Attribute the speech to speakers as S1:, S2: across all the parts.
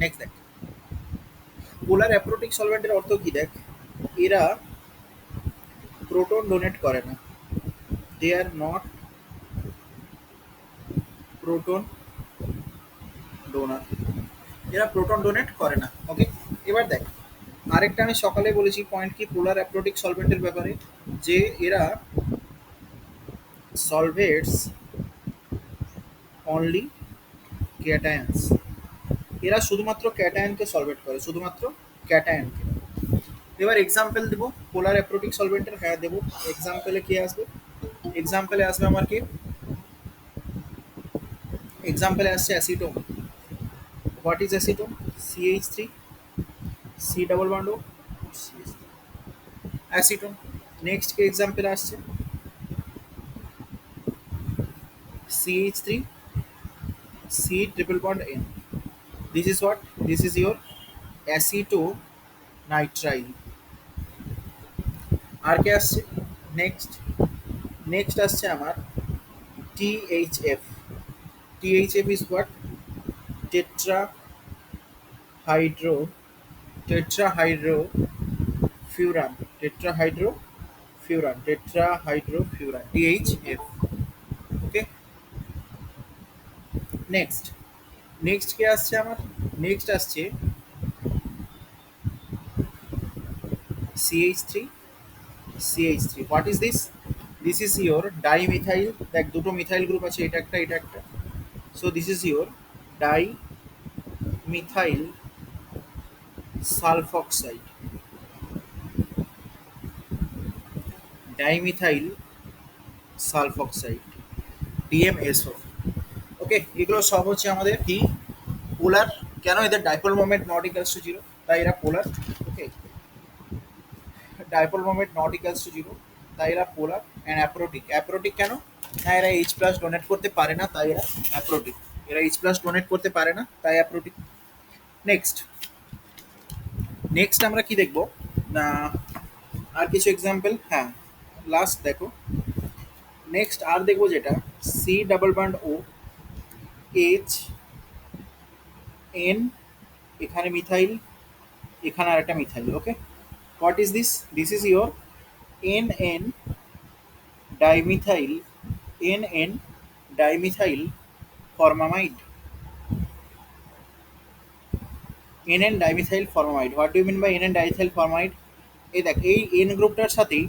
S1: Next দেখ, পোলার অ্যাপ্রোটিক সলভেন্টের অর্থ কি দেখ, এরা প্রোটন ডোনেট করে না, দে আর নট প্রোটন ডোনার, এরা প্রোটন ডোনেট করে না। ওকে, এবার দেখ আরেকটা আমি সকালে বলেছি পয়েন্ট কি পোলার অ্যাপ্রোটিক সলভেন্টের ব্যাপারে, যে এরা সলভেটস অনলি ক্যাটায়ন্স, এরা শুধুমাত্র ক্যাটায়নকে সলভেট করে, শুধুমাত্র ক্যাটায়নকে। এবার এক্সাম্পল দেবো পোলার অ্যাপ্রোটিক সলভেন্টের, হ্যাঁ দেবো। এক্সাম্পলে কি আসবে, এক্সাম্পলে আসবে আমার কি, এক্সাম্পলে আসছে acetone. What is acetone? CH3 C double bond O acetone. Next কি এক্সাম্পলে আসছে CH3 C triple bond N. This is what? This is your acetonitrile. আর কে আসছে নেক্সট, নেক্সট আসছে আমার THF. THF is what? Tetrahydro tetrahydrofuran, tetrahydrofuran, THF. Okay, next, next কে আসছে আমার, next আসছে CH3 CH3. What is this? This is your dimethyl, দেখ দুটো methyl group আছে, এটা একটা এটা একটা, so this is your dimethyl sulphoxide, dimethyl sulphoxide, DMSO। Okay, এগুলো সব হচ্ছে আমাদের কি পোলার, কেন এদের dipole moment not equals to zero, তাই এরা polar. Okay, dipole moment not equals to zero, তাই এরা পোলার। অ্যান্ড অ্যাপ্রোটিক, অ্যাপ্রোটিক কেন, না এরা H প্লাস ডোনেট করতে পারে না, তাই এরা অ্যাপ্রোটিক, এরা H প্লাস ডোনেট করতে পারে না, তাই অ্যাপ্রোটিক। নেক্সট, নেক্সট আমরা কি দেখবো না, আর কিছু এক্সাম্পল, হ্যাঁ লাস্ট দেখো, নেক্সট আর দেখবো যেটা C double bond O H N, এখানে মিথাইল, এখানে আর একটা methyl. Okay, what is this? This is your N N dimethyl, N N dimethyl formamide, N N dimethyl formamide. What do mean by N N dimethyl formamide? এই দেখ এই N গ্রুপটার সাথেই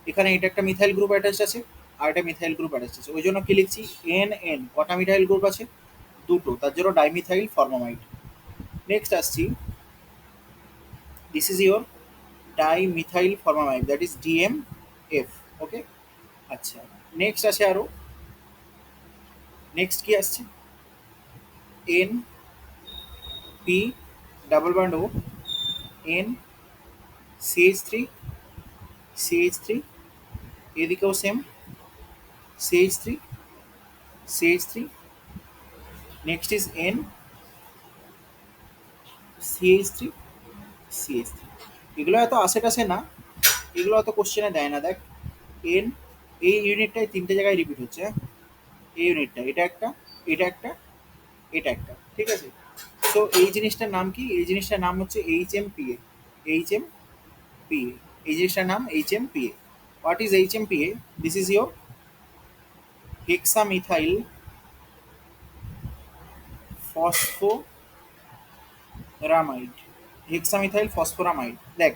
S1: এখানে এটা একটা মিথাইল গ্রুপ অ্যাটাচ আছে, আর একটা methyl group attach আছে, ওই জন্য কি লিখছি এন এন, কটা মিথাইল গ্রুপ আছে? দুটো, তার জন্য ডাইমিথাইল ফর্মামাইড। নেক্সট আসছি, this is your dimethyl formamide, that is DMF। Okay, আচ্ছা নেক্সট আছে আরো, নেক্সট কি আসছে N P double bond O N CH3 CH3, এদিকেও same CH3 CH3, next is an CH3 CH3। এগুলো এত আসে টাসে না, এগুলো অত কোশ্চেনে দেয় না। দেখ এন, এই ইউনিটটাই তিনটে জায়গায় রিপিট হচ্ছে, হ্যাঁ এই ইউনিটটা, এটা একটা, এটা একটা, এটা একটা, ঠিক আছে। তো এই জিনিসটার নাম কি, এই জিনিসটার নাম হচ্ছে HMPA, HMPA, এই জিনিসটার নাম HMPA। What is HMPA? This is your hexamethyl phosphoramide, hexamethyl phosphoramide. দেখ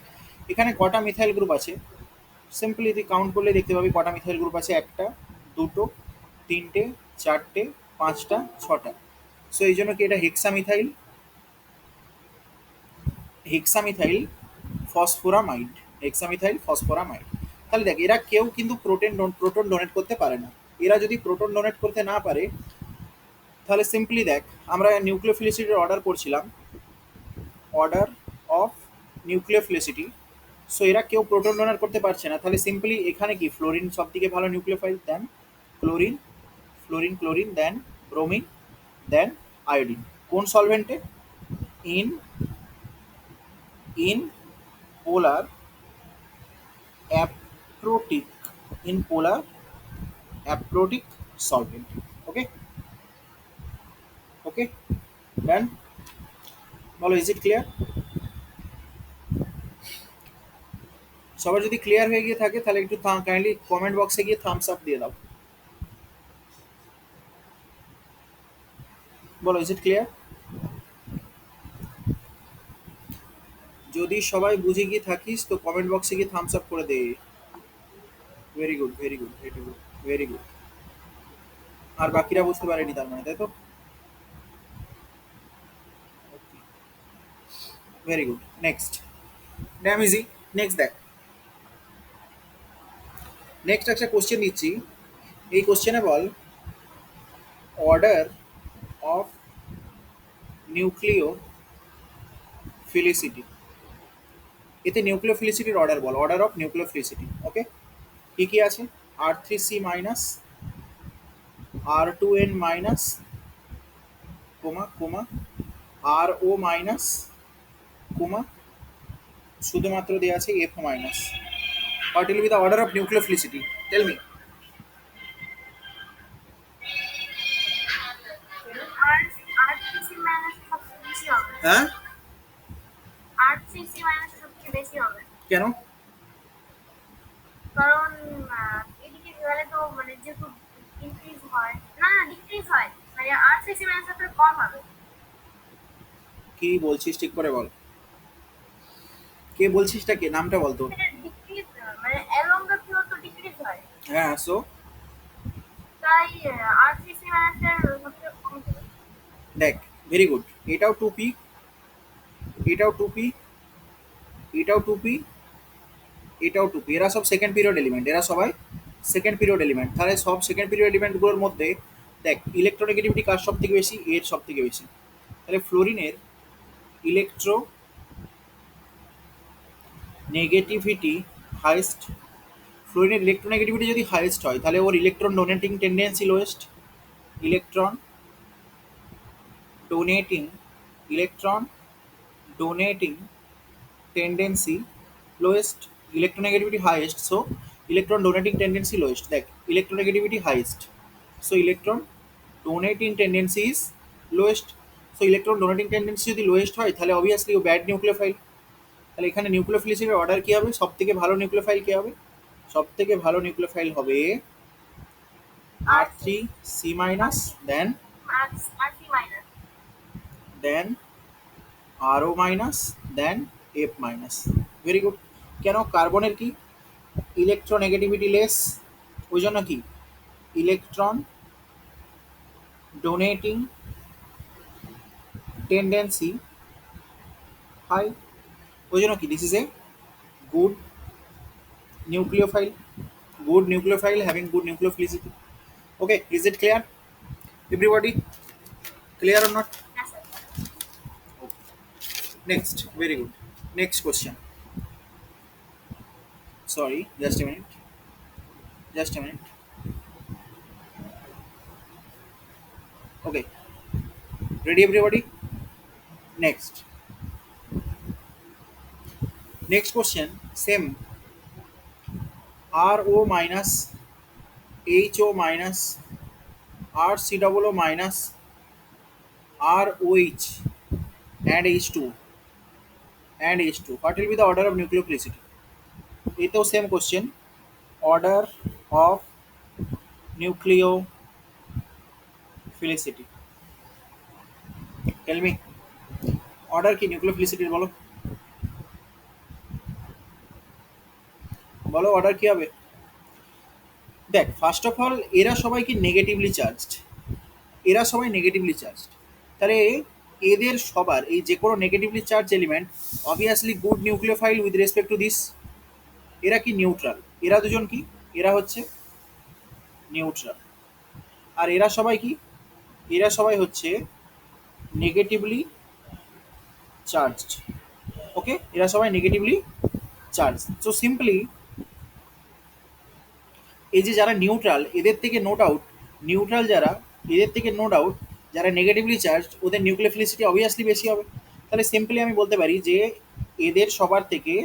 S1: এখানে কটা মিথাইল গ্রুপ আছে, সিম্পলি তুই কাউন্ট করলে দেখতে পাবি কটা মিথাইল গ্রুপ আছে, একটা, দুটো, তিনটে, চারটে, পাঁচটা, ছটা। সো এই জন্য কি এটা হেক্সামিথাইল, হেক্সামিথাইল ফসফোরামাইড, হেক্সামিথাইল ফসফোরামাইড। তাহলে দেখ এরা কেউ কিন্তু প্রোটন ডোনেট করতে পারে না। এরা যদি প্রোটন ডোনেট করতে না পারে, তাহলে সিম্পলি দেখ আমরা নিউক্লিওফিলিসিটির অর্ডার করছিলাম, অর্ডার অফ নিউক্লিওফিলিসিটি। সো এরা কেউ প্রোটন ডোনার করতে পারছে না, তাহলে সিম্পলি এখানে কি ফ্লোরিন সব থেকে ভালো nucleophile, then chlorine, fluorine chlorine, then bromine, then iodine. কোন সলভেন্টে? In in polar aprotic, in polar aprotic solvent. Okay, okay, done. বলো, ইজ ইট ক্লিয়ার? সবার যদি ক্লিয়ার হয়ে গিয়ে থাকে তাহলে একটু কাইন্ডলি কমেন্ট বক্সে গিয়ে থামস আপ দিয়ে দাও। বলো, ইজ ইট ক্লিয়ার? যদি সবাই বুঝে গিয়ে থাকিস তো কমেন্ট বক্সে গিয়ে থামস আপ করে দে। Very good, very good, very good, very good. আর বাকিরা বুঝতে পারেনি তার মানে, তাই তো? Very good. Next, damn easy. Next দেখ, নেক্সট একটা কোশ্চেন দিচ্ছি। এই কোশ্চেনে বল অর্ডার অফ নিউক্লিও ফিলিসিটি। এতে নিউক্লিও ফিলিসিটির অর্ডার বল, order of nucleophilicity. Okay, কি কি আছে? R3C minus, R2N minus, comma comma, RO minus, comma, শুধুমাত্র দেওয়া আছে F minus. What will be the order of nucleophilicity? Tell me.
S2: আর আর সিসি মাইনাস সবচেয়ে বেশি হবে।
S1: হ্যাঁ,
S2: আর সিসি মাইনাস সবচেয়ে বেশি হবে,
S1: কেন?
S2: কারণ এদিকে গেলে তো মানে যেহেতু ইনক্রিজ হয়, না না ডিক্রিজ হয়, মানে আর সিসি মাইনাস আপনার কম হবে।
S1: কি বলছিস ঠিক করে বল, কে বলছিসটা কে, নামটা বল তোর।
S2: সেটা ডিক্রিজ মানে অ্যালঙ্গার ফ্লো তো ডিক্রিজ হয়,
S1: হ্যাঁ, সো
S2: তাই আর সিসি মাইনাসের সবচেয়ে কম হবে।
S1: দেখ, ভেরি গুড। এটাও 2p, এটাও 2p, এটাও 2p, এটাও 2p। এরা সব সেকেন্ড পিরিয়ড এলিমেন্ট, এরা সবাই সেকেন্ড পিরিয়ড এলিমেন্ট। তাহলে সব সেকেন্ড পিরিয়ড এলিমেন্টগুলোর মধ্যে দেখ ইলেকট্রোনেগেটিভিটি কার সব থেকে বেশি? এর সব থেকে বেশি। তাহলে ফ্লোরিনের ইলেকট্রো নেগেটিভিটি হাইস্ট। ফ্লোরিনের ইলেকট্রোনেগেটিভিটি যদি হাইয়েস্ট হয় তাহলে ওর electron donating tendency lowest. Electron donating, electron donating tendency lowest, electronegativity highest, so electron donating tendency lowest. দেখ electronegativity highest, so electron donating tendency is lowest. So electron donating tendency যদি lowest হয় তাহলে obviously ও bad nucleophile. তাহলে এখানে নিউক্লিওফিলিসিটির order কী হবে? সব থেকে ভালো নিউক্লিওফাইল কী হবে? সব থেকে ভালো নিউক্লিওফাইল হবে
S2: আর
S1: R3C মাইনাস, দেন
S2: আর আর সি মাইনাস।
S1: দেন RO মাইনাস, দেন F মাইনাস। Very good. কেন? কার্বনের কি ইলেকট্রোনেগেটিভিটি লেস, ওই জন্য কি ইলেকট্রন ডোনেটিং টেন্ডেন্সি হাই, ওই জন্য কি this is a good nucleophile, good nucleophile having good nucleophilicity. Okay, is it clear? Everybody clear or not?
S2: হ্যাঁ sir.
S1: Next, very good. Next question. Sorry, just a minute. Just a minute. Okay, ready everybody? Next. Next question, same. RO minus, HO minus, RCOO minus, ROH and H2 and H2. What will be the order of nucleophilicity? এটাও same question, order of nucleophilicity. Tell me, order কি নিউক্লিওফিলিসিটির? বলো, বলো order কি হবে? দেখ, first of all এরা সবাই কি নেগেটিভলি চার্জড, এরা সবাই নেগেটিভলি চার্জড। তাহলে এদের সবার এই যে কোনো negatively charge element obviously good nucleophile with respect to this. এরা কি নিউট্রাল, এরা দুজন কি, এরা হচ্ছে নিউট্রাল। আর এরা সবাই কি, এরা সবাই হচ্ছে নেগেটিভলি চার্জড। ওকে, এরা সবাই নেগেটিভলি চার্জ। সো সিম্পলি এই যে যারা নিউট্রাল এদের থেকে নো ডাউট, নিউট্রাল যারা এদের থেকে নো ডাউট যারা নেগেটিভলি চার্জ ওদের নিউক্লিওফিলিসিটি অবভিয়াসলি বেশি হবে। তাহলে সিম্পলি আমি বলতে পারি যে এদের সবার থেকে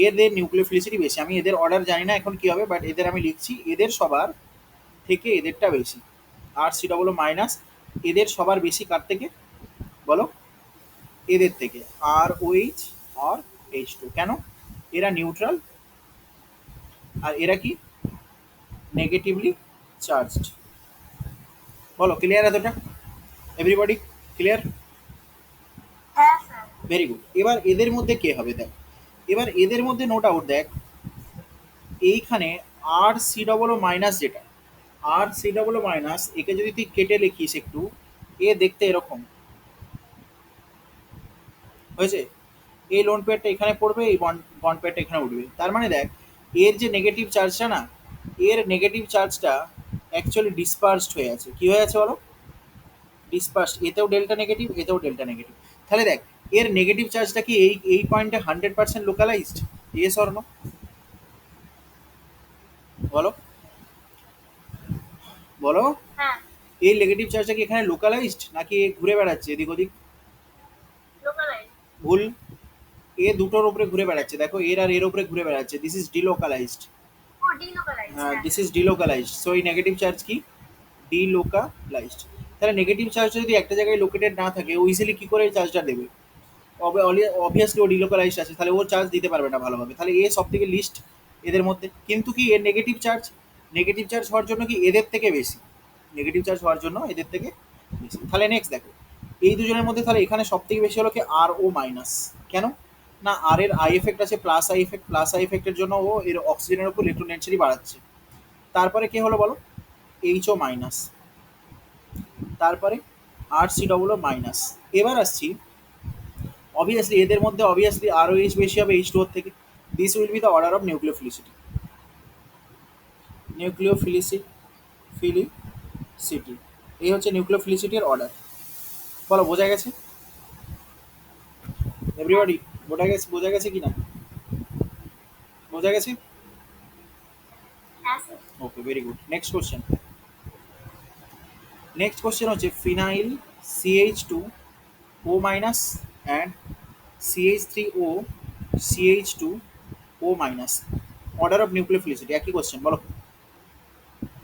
S1: এদের নিউক্লিওফিলিসিটি বেশি। আমি এদের অর্ডার জানি না এখন কি হবে, বাট এদের আমি লিখছি এদের সবার থেকে এদেরটা বেশি। RCOO মাইনাস এদের সবার বেশি কার থেকে বলো? এদের থেকে, আর ওএইচ আর H2। কেন? এরা নিউট্রাল আর এরা কি নেগেটিভলি চার্জড। বলো ক্লিয়ার এতটা? Everybody clear?
S2: হ্যাঁ স্যার।
S1: Very good. এবার এদের মধ্যে কে হবে দেখ, এবার এদের মধ্যে নো ডাউট দেখ, এইখানে আর সি ডবল ও মাইনাস, যেটা আর সি ডবল ও মাইনাস, একে যদি তুই কেটে লিখিস একটু, এ দেখতে এরকম হয়েছে। এই লোন পেয়ারটা এখানে পড়বে, এই বন্ড পেয়ারটা এখানে উঠবে। তার মানে দেখ, এর যে নেগেটিভ চার্জটা না, এর নেগেটিভ চার্জটা অ্যাকচুয়ালি ডিসপার্সড হয়ে আছে। কি হয়ে আছে বলো? ডিসপার্সড। এতেও ডেল্টা নেগেটিভ, এতেও ডেল্টা নেগেটিভ। তাহলে দেখ, এর নেগেটিভ চার্জটা কি এই পয়েন্টে 100% লোকালাইজড? Yes or no? বলো বলো।
S2: হ্যাঁ।
S1: এই নেগেটিভ চার্জটা কি এখানে লোকালাইজড, নাকি এ ঘুরে বেড়াচ্ছে এদিক ওদিক?
S2: লোকালাইজ।
S1: ভুল। এ দুটোর উপরে ঘুরে বেড়াচ্ছে, দেখো এর আর এর উপরে ঘুরে বেড়াচ্ছে। This is delocalised.
S2: ও ডিলোকালাইজ, হ্যাঁ।
S1: This is delocalised. সো এই নেগেটিভ চার্জ কি? ডিলোকালাইজড। তাহলে নেগেটিভ চার্জটা যদি একটা জায়গায় লোকেটেড না থাকে, ও ইজিলি কি করে চার্জটা দেবে? অবভিয়াসলি ও ডিলোকালাইজড আছে, তাহলে ও চার্জ দিতে পারবে না ভালোভাবে। তাহলে এ সব থেকে লিস্ট এদের মধ্যে। কিন্তু কি এর নেগেটিভ চার্জ হওয়ার জন্য কি এদের থেকে বেশি, নেগেটিভ চার্জ হওয়ার জন্য এদের থেকে বেশি। তাহলে নেক্সট দেখো, এই দুজনের মধ্যে তাহলে এখানে সব থেকে বেশি হলো কি আর ও মাইনাস। কেন? না, আর এর আই এফেক্ট আছে plus I effect, plus I এফেক্টের জন্য ও এর অক্সিজেনের উপর ইলেকট্রন ডেনসিটি বাড়াচ্ছে। তারপরে কে হলো বলো? H O minus. তারপরে R C double O minus. এবার আসছি, অবভিয়াসলি এদের মধ্যে অবভিয়াসলি আরও এইচ বেশি হবে এইচ টু ওর থেকে। This will be the order of nucleophilicity. Nucleophilicity এই হচ্ছে নিউক্লিওফিলিসিটির অর্ডার। বলো বোঝা গেছে
S2: হ্যাঁ।
S1: এভরিবডি? বোঝা গেছে কি না? বোঝা গেছে?
S2: হ্যাঁ sir.
S1: Okay, very good. Next question হচ্ছে phenyl CH2 O minus and CH3O CH2 O minus, order of nucleophilicity. একই কোশ্চেন, বলো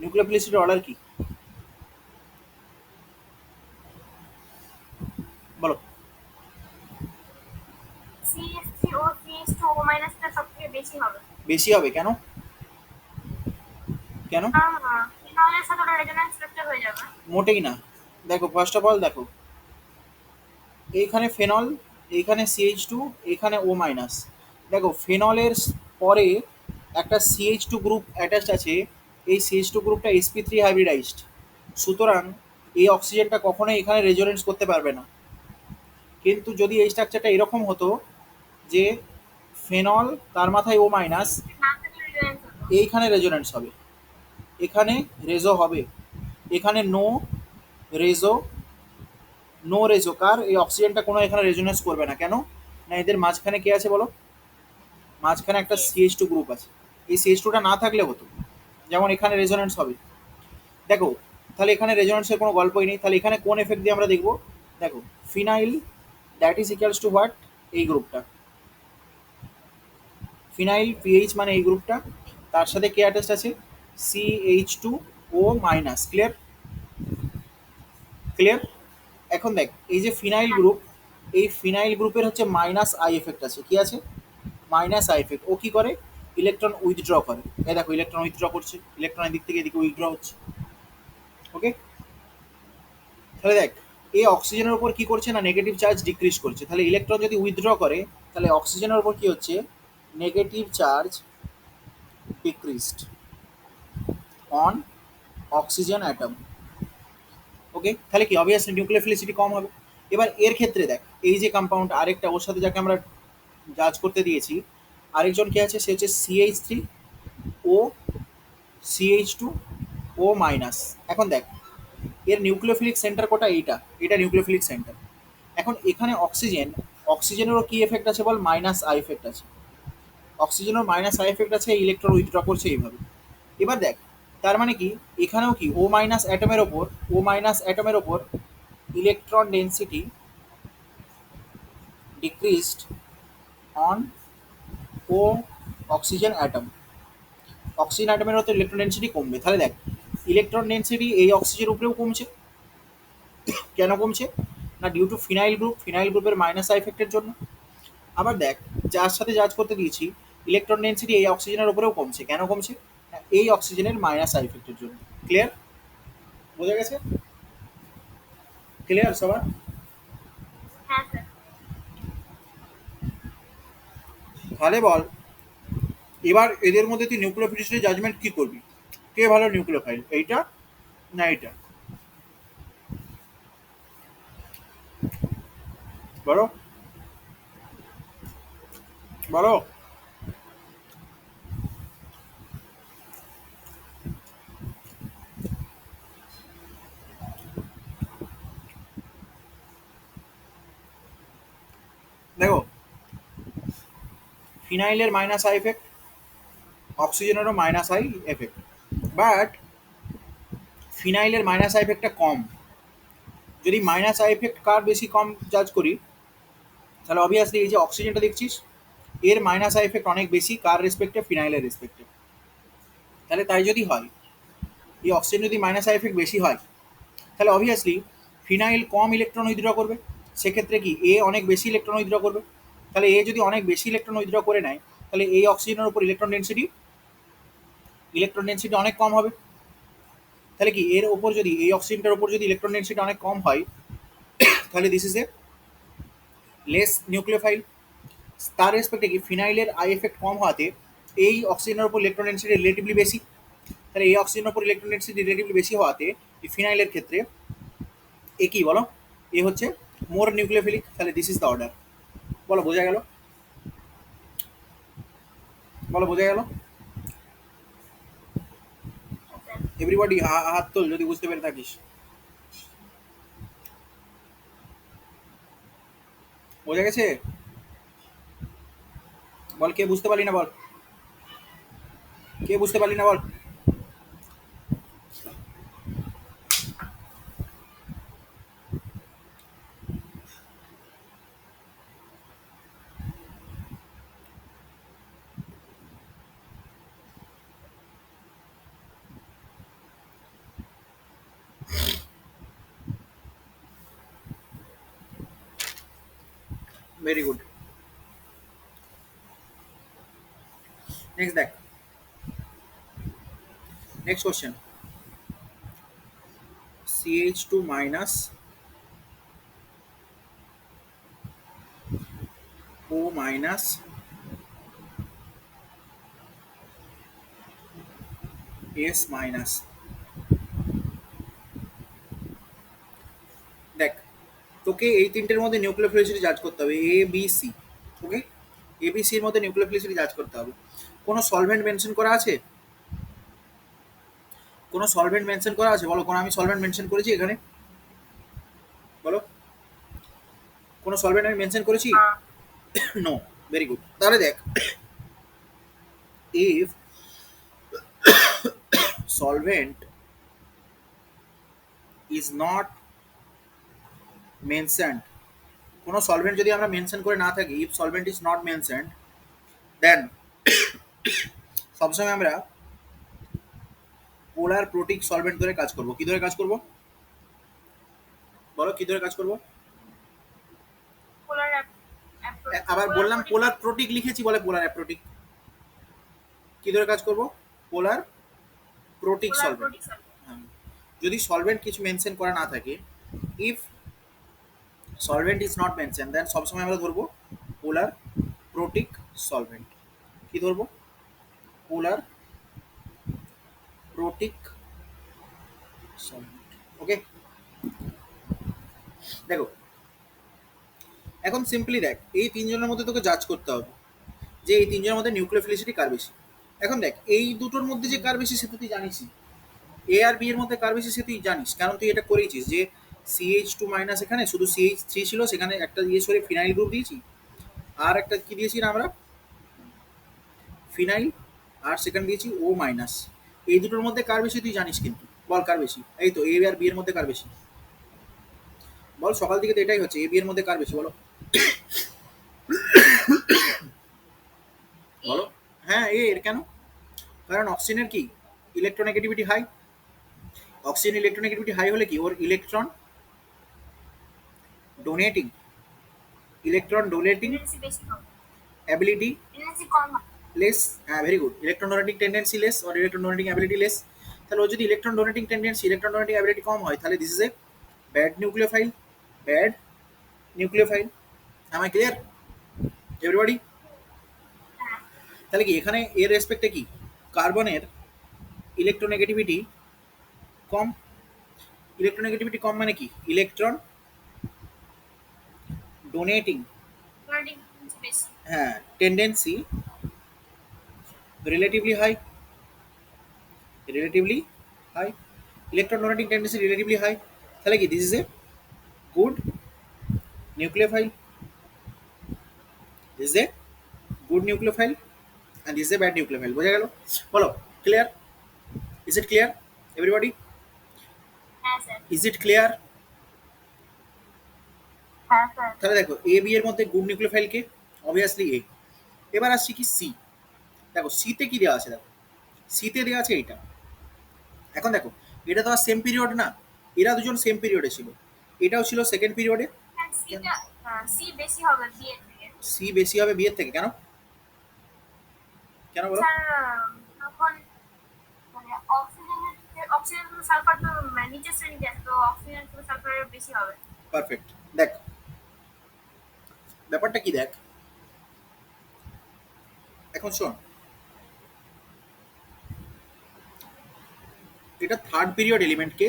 S1: নিউক্লিওফিলিসিটির অর্ডার কি? বলো।
S2: CH3 ও CH2 ও মাইনাসটা সবথেকে বেশি হবে।
S1: বেশি হবে কেন? কেন?
S2: কারণ ফিনলের সাথে ওটা রেজোন্যান্স স্ট্রাকচার হয়ে যাবে।
S1: মোটেই না। দেখো ফার্স্ট অফ অল দেখো, এইখানে ফেনল, এইখানে CH2, এখানে O মাইনাস। দেখো ফেনলের পরে একটা CH2 গ্রুপ অ্যাটাচড আছে, এই CH2 গ্রুপটা sp3 হাইব্রিডাইজড। সুতরাং এই অক্সিজেনটা কখনোই এখানে রেজোনেন্স করতে পারবে না। কিন্তু যদি এই স্ট্রাকচারটা এরকম হতো যে ফেনল, তার মাথায় O মাইনাস,
S2: না থাকলে রেজোন্যান্স হতো।
S1: এইখানে রেজোনেন্স হবে, এখানে রেজো হবে, এখানে রেজো নো রেজো। কার? এই অক্সিজেনটা কোনো এখানে রেজোনেন্স করবে না। কেন? না, এদের মাঝখানে কে আছে বলো? মাঝখানে একটা CH2 গ্রুপ আছে। এই CH2টা না থাকলে হতো, যেমন এখানে রেজোনেন্স হবে। দেখো তাহলে এখানে রেজোনেন্সের কোনো গল্পই নেই। তাহলে এখানে কোন এফেক্ট দিয়ে আমরা দেখবো? দেখো phenyl that is equals two what? এই গ্রুপটা ফিনাইল পিএইচ মানে এই গ্রুপটা, তার সাথে কে অ্যাটাচড আছে? CH2O minus. ক্লিয়ার? ক্লিয়ার? এখন দেখ, এই যে ফিনাইল গ্রুপ, এই ফিনাইল গ্রুপের হচ্ছে মাইনাস আই এফেক্ট আছে। কি আছে? Minus I effect. ও কি করে? ইলেকট্রন উইথড্র করে। এই দেখো ইলেকট্রন উইথড্র করছে, ইলেকট্রন এদিক থেকে এদিকে উইথড্র হচ্ছে। ওকে, তাহলে দেখ এই অক্সিজেনের উপর কি করছে? না, নেগেটিভ চার্জ ডিক্রিজ করছে। তাহলে ইলেকট্রন যদি উইথড্র করে, তাহলে অক্সিজেনের উপর কি হচ্ছে? Negative charge decreased on oxygen atom. Okay, তাহলে কি অবভিয়াসলি নিউক্লিওফিলিসিটি কম হবে। এবার এর ক্ষেত্রে দেখ, এই যে কম্পাউন্ড আরেকটা ওর সাথে যাকে আমরা জাজ করতে দিয়েছি, আরেকজন কে আছে? সে হচ্ছে CH3O CH2O মাইনাস। এখন দেখ এর নিউক্লিওফিলিক সেন্টার কোটা? এটা নিউক্লিওফিলিক সেন্টার। এখন এখানে অক্সিজেনেরও কি এফেক্ট আছে বল? মাইনাস আই এফেক্ট আছে। অক্সিজেনের মাইনাস আই এফেক্ট আছে, ইলেকট্রন উইথড্র করছে এইভাবে। এবার দেখ, তার মানে কি এখানেও কি ও মাইনাস অ্যাটমের ওপর electron density decreased on O oxygen atom. Oxygen অ্যাটমের হতে ইলেকট্রন ডেন্সিটি কমবে। তাহলে দেখ ইলেকট্রন ডেন্সিটি এই অক্সিজেনের উপরেও কমছে। কেন কমছে? না ডিউ টু ফিনাইল গ্রুপের মাইনাস আই এফেক্টের জন্য। আবার দেখ, যার সাথে জাজ করতে দিয়েছি ইলেকট্রন ডেন্সিটি এই অক্সিজেনের উপরেও কমছে, কেন কমছে? এই অক্সিজেনের মাইনাস আই এফেক্টের জন্য। ক্লিয়ার? বোঝা গেছে? ক্লিয়ার সবার?
S2: হ্যাঁ স্যার।
S1: তাহলে বল এবার এদের মধ্যে তুই নিউক্লিওফিলিসিটি জাজমেন্ট কি করবি? কে ভালো নিউক্লিওফাইল, এইটা না এইটা? বলো বলো। দেখো, ফিনাইলের মাইনাস আই এফেক্ট, অক্সিজেনেরও মাইনাস আই এফেক্ট, বাট ফিনাইলের মাইনাস আই এফেক্টটা কম। যদি মাইনাস আই এফেক্ট কার বেশি কম জাজ করি, তাহলে অবভিয়াসলি এই যে অক্সিজেনটা দেখছিস এর মাইনাস আই এফেক্ট অনেক বেশি কার রেসপেক্টে, ফিনাইলের রেসপেক্টে। তাহলে তাই যদি হয়, এই অক্সিজেন যদি মাইনাস আই এফেক্ট বেশি হয়, তাহলে অবভিয়াসলি ফিনাইল কম ইলেকট্রন উইথড্র করবে। সেক্ষেত্রে কি এ অনেক বেশি ইলেকট্রন উইথড্র করবে। তাহলে এ যদি অনেক বেশি ইলেকট্রন উইথড্র করে নেয়, তাহলে এই অক্সিজেনের উপর ইলেকট্রন ডেন্সিটি অনেক কম হবে। তাহলে কি এর ওপর যদি এই অক্সিজেনটার উপর যদি ইলেকট্রন ডেন্সিটি অনেক কম হয়, তাহলে this is A less nucleophile. তার রেসপেক্টে কি ফিনাইলের আই এফেক্ট কম হওয়াতে এই অক্সিজেনের উপর ইলেকট্রন ডেন্সিটি রিলেটিভলি বেশি। তাহলে এই অক্সিজেনের উপর ইলেকট্রন ডেন্সিটি রিলেটিভলি বেশি হওয়াতে এই ফিনাইলের ক্ষেত্রে এ কি বলো, এ হচ্ছে মোর নিউক্লিওফিলিক। তাহলে দিস ইজ দ্য অর্ডার। বলো বোঝা গেল? বলো বোঝা গেল? এভরিবডি হাত তোল যদি বুঝতে পেরে থাকিস। বোঝা গেছে? বল কে বুঝতে পারলি না, বল কে বুঝতে পারলি না, বল। Very good. নেক্সট দেখ, next question. CH2 minus O minus S minus. দেখ, তোকে এই তিনটের মধ্যে নিউক্লিওফিলিসিটি জাজ করতে হবে, A B C. Okay, A B সির মধ্যে নিউক্লিওফিলিসিটি জাজ করতে হবে। কোনো সলভেন্ট মেনশন করা আছে? কোনো সলভেন্ট মেনশন করা আছে? বলো, কোনো আমি সলভেন্ট মেনশন করেছি এখানে? বলো, কোনো সলভেন্ট আমি মেনশন করেছি? নো। Very good. তাহলে দেখ, if solvent is not mentioned, কোনো সলভেন্ট যদি আমরা মেনশন করে না থাকি, if solvent is not mentioned, then সবসময় আমরা পোলার প্রোটিক সলভেন্ট ধরে কাজ করব। কি ধরে কাজ করব? বলো কি ধরে কাজ করব?
S2: পোলার
S1: আবার বললাম পোলার প্রোটিক লিখেছি, বলে পোলার অ্যাপ্রোটিক। কি ধরে কাজ করব? Polar protic solvent. যদি সলভেন্ট কিছু মেনশন করা না থাকে, if solvent is not mention, then সবসময় আমরা ধরবো পোলার প্রোটিক সলভেন্ট। কি ধরবো? Polar protic solvent. ওকে, দেখো এখন সিম্পলি দেখ, এই তিনজনের মধ্যে তোকে জাজ করতে হবে যে এই তিনজনের মধ্যে নিউক্লিওফিলিসিটি কার বেশি। এখন দেখ, এই দুটোর মধ্যে যে কার বেশি সে তো তুই জানিসই। এ আর বি এর মধ্যে কার বেশি সে তুই জানিস, কারণ তুই এটা করেছিস যে CH2 মাইনাস এখানে শুধু CH3 ছিল, সেখানে একটা দিয়ে সরে ফিনাইল গ্রুপ দিয়েছি, আর একটা কি দিয়েছি না আমরা, ফিনাইল, আর সেখানে দিয়েছি O মাইনাস। এই দুটোর মধ্যে কার বেশি তুই জানিস, কিন্তু বল কার বেশি? এই তো এ আর বি এর মধ্যে কার বেশি? বল, সকাল থেকে তো এটাই হচ্ছে, এ বি এর মধ্যে কার বেশি বলো? বলো। হ্যাঁ এর কেন? কারণ অক্সিজেনের কি electronegativity high. Oxygen electronegativity high হলে কি ওর electron donating, electron donating
S2: tendency বেশি হবে,
S1: অ্যাবিলিটি
S2: টেন্ডেন্সি কম হবে।
S1: লেস। হ্যাঁ, very good. Electron donating tendency less or electron donating ability less. তাহলে ও যদি electron donating tendency, electron donating ability কম হয়, তাহলে this is a bad nucleophile, bad nucleophile. am I clear everybody?
S2: হ্যাঁ
S1: তাহলে কি এখানে এর রেসপেক্টে কি কার্বনের ইলেকট্রোনেগেটিভিটি কম। ইলেকট্রোনেগেটিভিটি কম মানে কি ইলেকট্রন ডোনেটিং,
S2: ডোনেটিং বেশি।
S1: হ্যাঁ, tendency relatively high, relatively high, electron donating tendency relatively high. তাহলে কি this is a good nucleophile, this is a good nucleophile and this is a bad nucleophile। বোঝা গেল? বলো, clear? Is it clear everybody?
S2: হ্যাঁ sir.
S1: Is it clear?
S2: হ্যাঁ sir.
S1: তাহলে দেখো A B এর মধ্যে গুড নিউক্লিওফাইল কে? Obviously A. এবার আসছি কি সি। দেখো সিতে কি দেওয়া আছে, দেখো সিতে দেওয়া আছে এইটা। এখন দেখো এটা তো আর সেম পিরিয়ড না, এরা দুজন সেম পিরিয়ডে ছিল, এটাও ছিল সেকেন্ড পিরিয়ডে।
S2: হ্যাঁ সিটা, সি বেশি হবে বি এর থেকে।
S1: সি বেশি হবে বি এর থেকে, কেন? কেন বলো?
S2: স্যার তখন মানে অক্সিজেন থেকে সালফার তো মানে নিচের শ্রেণীতে আছে, তো অক্সিজেন থেকে সালফারের বেশি হবে।
S1: পারফেক্ট। দেখ ব্যাপারটা কি, দেখ এখন শোন, এটা থার্ড পিরিয়ড এলিমেন্টকে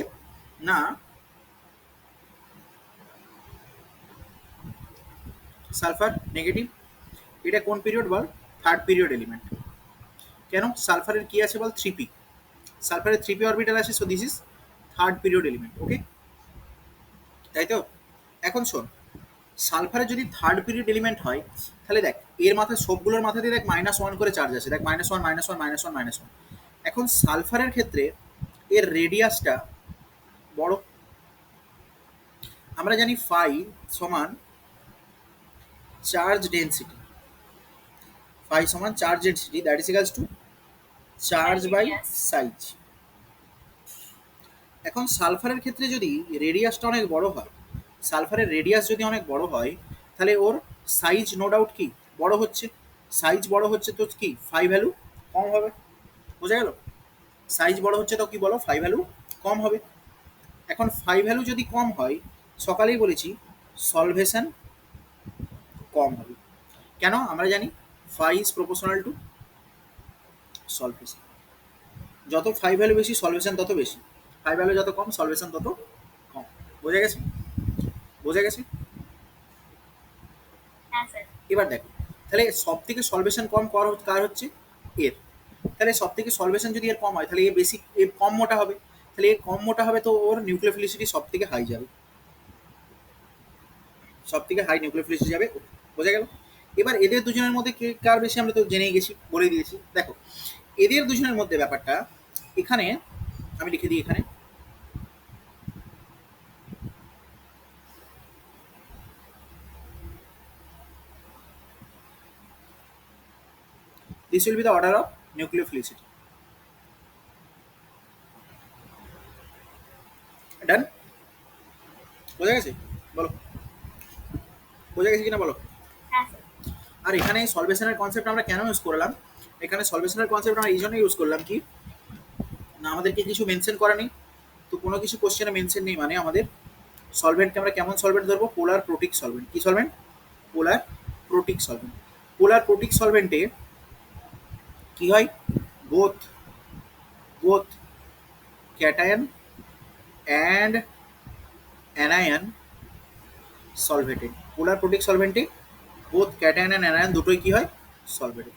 S1: না সালফার নেগেটিভ, এটা কোন পিরিয়ড বল? Third period element. কেন? সালফারের কি আছে বল? 3p, সালফারের 3p অরবিটাল আছে, so this is third period element. Okay, তাই তো? এখন শোন, সালফারের যদি থার্ড পিরিয়ড এলিমেন্ট হয়, তাহলে দেখ এর মাথায় সবগুলোর মাথাতে দেখ -1 করে চার্জ আছে, দেখ -1 -1 -1 -1। এখন সালফারের ক্ষেত্রে এর রেডিয়াসটা বড়। আমরা জানি ফাই সমান চার্জ ডেন্সিটি, ফাই সমান charge density, that is equals to charge by size. এখন সালফারের ক্ষেত্রে যদি রেডিয়াসটা অনেক বড় হয়, সালফারের রেডিয়াস যদি অনেক বড় হয়, তাহলে ওর সাইজ নো ডাউট কি বড় হচ্ছে, সাইজ বড় হচ্ছে তো কি ফাই ভ্যালু কম হবে। বোঝা গেল? সাইজ বড় হচ্ছে তো কি বলো, ফাই ভ্যালু কম হবে। এখন ফাই ভ্যালু যদি কম হয়, সকালেই বলেছি সলভেশন কম হবে। কেন? আমরা জানি ফাই ইজ প্রপোর্শনাল টু সলভেশন। যত ফাই ভ্যালু বেশি সলভেশন তত বেশি, ফাই ভ্যালু যত কম সলভেশন তত কম। বোঝা গেছে? বোঝা গেছে?
S2: হ্যাঁ স্যার।
S1: এবার দেখো, তাহলে সব থেকে সলভেশন কম কার হচ্ছে? এর। তাহলে সব থেকে সলভেশন যদি এর কম হয়, তাহলে এ বেশি এ কম মোটা হবে, তাহলে এর কম মোটা হবে তো ওর নিউক্লিওফিলিসিটি সব থেকে হাই যাবে, সব থেকে হাই নিউক্লিওফিলিসিটি যাবে। বোঝা গেল? এবার এদের দুজনের মধ্যে কে কার বেশি আমরা তো জেনেই গেছি, বলে দিয়েছি। দেখো এদের দুজনের মধ্যে ব্যাপারটা এখানে আমি লিখে দিই, এখানে this will be the order of nucleophilicity. Done? বোঝা গেছে? বলো, বোঝা গেছে কিনা বলো?
S2: হ্যাঁ স্যার।
S1: আর এখানে সলভেশনের কনসেপ্ট আমরা কেন ইউজ করলাম? এখানে সলভেশনের কনসেপ্ট আমরা এই জন্য ইউজ করলাম কি না, আমাদেরকে কিছু মেনশন করা নেই, তো কোনো কিছু কোশ্চেনে মেনশন নেই, মানে আমাদের সলভেন্টকে আমরা কেমন সলভেন্ট ধরবো? Polar protic solvent. কি solvent? Polar protic solvent. Polar protic সলভেন্টে কি হয়? Both both cation and anion solvated. Polar protic সলভেন্টে বোথ ক্যাটায়ন অ্যান্ড অ্যানায়ন দুটোই কি হয়? Solvated.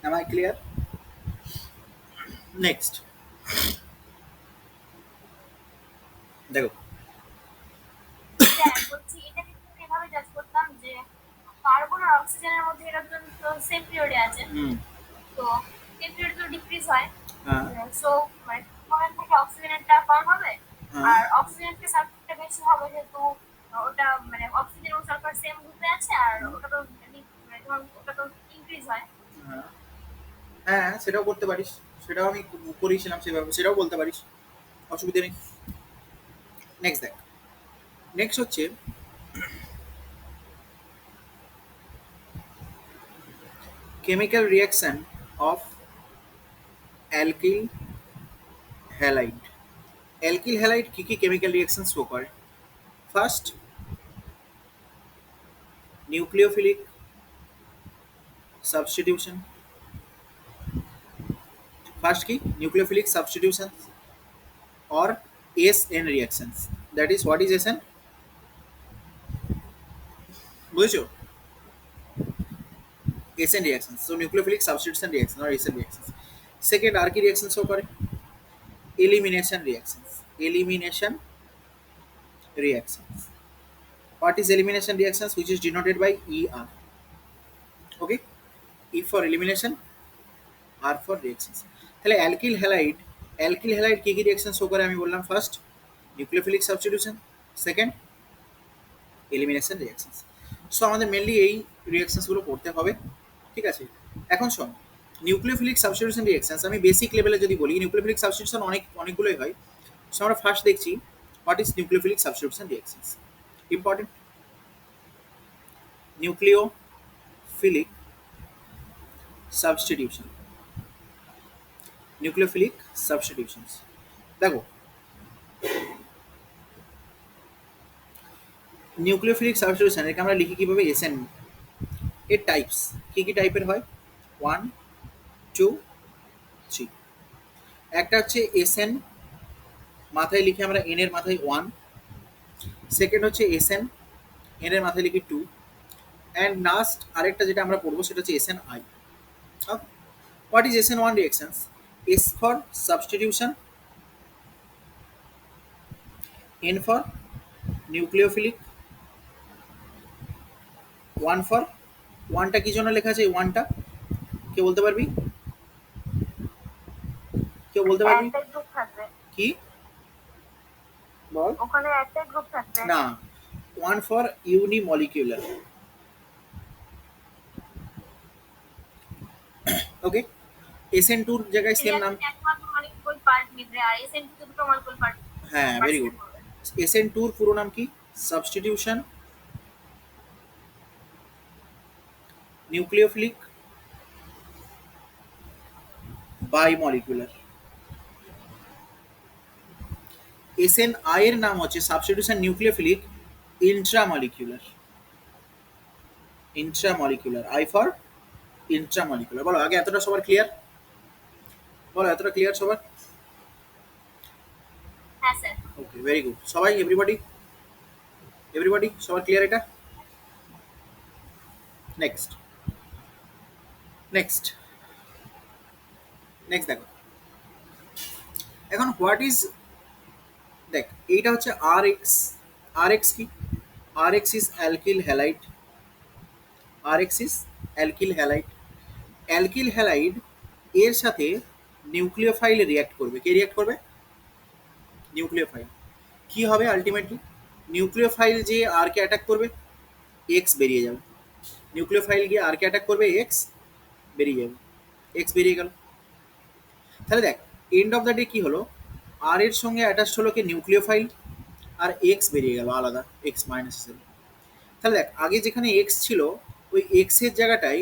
S1: Am I clear? Next দেখো,
S2: স্যার বলছি এটা কিন্তু এভাবে জাজ করতাম যে কার্বন আর অক্সিজেনের মধ্যে এরা দুজন তো সেম পিরিয়ডে আছে, তো সেম পিরিয়ডে তো ডিক্রিজ হয়,
S1: হ্যাঁ
S2: সো মানে কার্বনের থেকে অক্সিজেনেরটা কম হবে,
S1: হ্যাঁ
S2: আর অক্সিজেন থেকে সালফারটা বেশি হবে, যেহেতু ওটা মানে অক্সিজেন ও সালফার সেম গ্রুপে আছে, আর ওটা তো মানে ধরুন ওটা তো ইনক্রিজ হয়।
S1: হ্যাঁ হ্যাঁ, সেটাও করতে পারিস, সেটাও আমি করেছিলাম সেভাবে, সেটাও বলতে পারিস, অসুবিধা নেই। নেক্সট দেখ, নেক্সট হচ্ছে chemical reaction of alkyl halide. Alkyl halide কি কি কেমিক্যাল রিঅ্যাকশন শো করে? First, nucleophilic substitution. ফার্স্ট কি? Nucleophilic substitution or SN reactions. That is, what is SN? বুঝছো? SN reactions. So nucleophilic substitution reaction or SN reactions. Second, আর কি reactions show করে? Elimination reactions. Elimination reactions. What is elimination reactions? Which is denoted by ER. Okay? E for elimination, R for reactions. তাহলে alkyl halide কি কি reaction show করে আমি বললাম? First, nucleophilic substitution. Second, elimination reactions. So আমাদের mainly এই রিঅ্যাকশনসগুলো পড়তে হবে, ঠিক আছে? এখন শোন, নিউক্লিওফিলিক সাবস্টিটিউশন রিঅ্যাকশনস আমি বেসিক লেভেলে যদি বলি, নিউক্লিওফিলিক সাবস্টিটিউশন অনেকগুলোই হয়। সো আমরা ফার্স্ট দেখছি what is nucleophilic substitution reactions. Important, nucleophilic substitution, nucleophilic substitutions. দেখো, নিউক্লিওফিলিক সাবস্টিটিউশন একে আমরা লিখি কীভাবে? এসএন। এর টাইপস কী কী টাইপের হয়? 1, 2, 3। একটা হচ্ছে এসএন, মাথায় লিখে আমরা এন এর মাথায় 1। সেকেন্ড হচ্ছে এসএন, এন এর মাথায় লিখি 2। অ্যান্ড লাস্ট আরেকটা যেটা আমরা পড়বো সেটা হচ্ছে S N I. What is S N one reactions? S for substitution, N for nucleophilic, 1 for, 1টা কি জন্য লেখা আছে? এই 1টা কেউ বলতে পারবি? কেউ বলতে পারবি
S2: একটাই গ্রুপ থাকবে,
S1: কি? বল।
S2: ওখানে একটাই গ্রুপ থাকবে
S1: না, 1 ফর ইউনিমলিকুলার। ওকে, এসএন টুর জায়গায় সেম নাম।
S2: একমাত্র মলিকিউল পার্ট মিলবে, আর এসএন তো দুটো মলিকিউল পার্ট।
S1: হ্যাঁ, ভেরি গুড। এসএন টুর পুরো নাম কি? Substitution nucleophilic bimolecular. S N I এর নাম হচ্ছে substitution nucleophilic intramolecular. Intramolecular, I for intramolecular. বলো আগে এতটা সবার ক্লিয়ার? বলো এতটা ক্লিয়ার সবার?
S2: হ্যাঁ স্যার।
S1: Okay, very good. সবাই, এভরিবডি এভরিবডি সবার ক্লিয়ার এটা? নেক্সট নেক্সট নেক্সট দেখো, এখন হোয়াট ইজ, দেখ এইটা হচ্ছে আর এক্স। আর এক্স কি? R X is alkyl halide. R X is alkyl halide. Alkyl halide এর সাথে নিউক্লিওফাইল রিয়াক্ট করবে। কে রিয়াক্ট করবে? নিউক্লিওফাইল। কি হবে আলটিমেটলি? নিউক্লিওফাইল যে আর কে অ্যাটাক করবে, এক্স বেরিয়ে যাবে। নিউক্লিওফাইল গিয়ে আর কে অ্যাটাক করবে, এক্স বেরিয়ে যাবে। এক্স বেরিয়ে গেল। তাহলে দেখ, এন্ড অফ দ্য ডে কি হলো? আর এর সঙ্গে অ্যাটাচ হলো কি? নিউক্লিওফাইল। আর এক্স বেরিয়ে গেল আলাদা, এক্স মাইনাস হিসেবে। তাহলে দেখ, আগে যেখানে এক্স ছিল ওই এক্সের জায়গাটায়,